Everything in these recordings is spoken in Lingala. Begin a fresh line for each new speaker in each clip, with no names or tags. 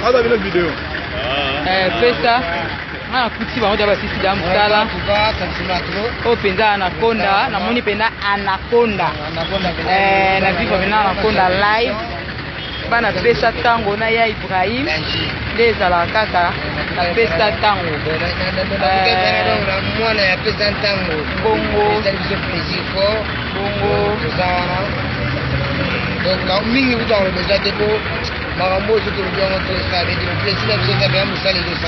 Ada vile video.
Pesa. Kuti bango daba sisi da msala. O penza anaconda, na moni pena anaconda. Na vivo pena anaconda live. Bana pesa tango na ya Ibrahim. Deza la kaka na pesa tango.
Mwana ya pesa tango.
Bongo.
Bongo. Donc là, mingi vous dans le déjà dépôt. Marambo je te le dis on te ça les président de ça bien ça les deux ça.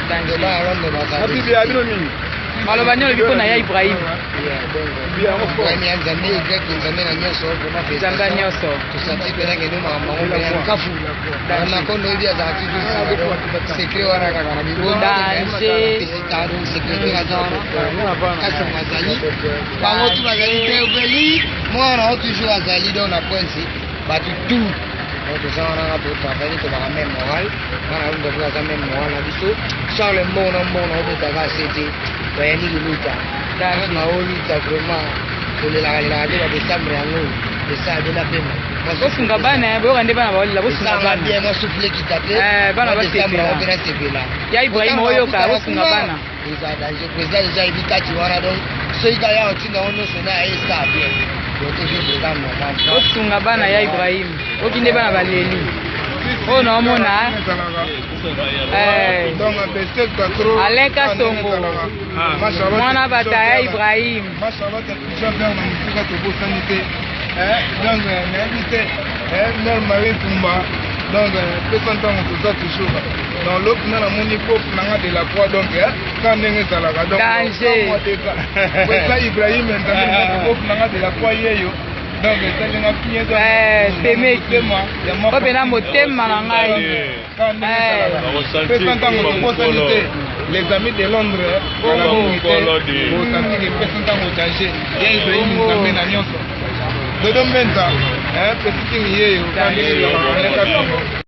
Donc là alors on va ça.
Habibi abino nini?
Malobanya biko na ya Ibrahim.
Bia mo fo.
Ni anzambe exact nzambe na nyoso kwa pesa.
Zamba nyoso.
Tusati pesa ngeno marambo ya kafu. Na kondo dia za kitu secret wana kaka na bibo.
Danger.
Visitado secret na zona. Kaso mazali. Bango tu bazali te ubeli. Mwana toujours azali dans la pointe. Batu tout. Donc ça on a tout travaillé to ba même moral. Bana ndo kwa za même moral na biso. Charles Mbona on est à city. Kwa yani luta. Donc na luta vraiment. Kule la de décembre yango. De ça de la pema.
Bosunga bana bo kande bana bawali la bosunga bana.
Bien moi souffler qui tape.
Bana ba sepela. Ya Ibrahim oyo ka bosunga bana.
Eza danger président déjà évita tu wana donc ceux qui ya otinga ono sona esa bien.
Bosunga bana ya Ibrahim. Okinde bana baleli. Oh non mona. Aleka Songo. Mwana bata ya Ibrahim.
Mashallah t'es déjà bien dans le tika to bosanité. Donc n'invité normal Tumba. Donc personne tant que ça toujours. Dans l'autre na la monico nanga de la croix donc quand ndenge zalaka donc
danger.
Ça Ibrahim ntango nanga de la croix yeyo. Donc telinga pied
temeki. Opena motema na ngai.
Les amis de Londres,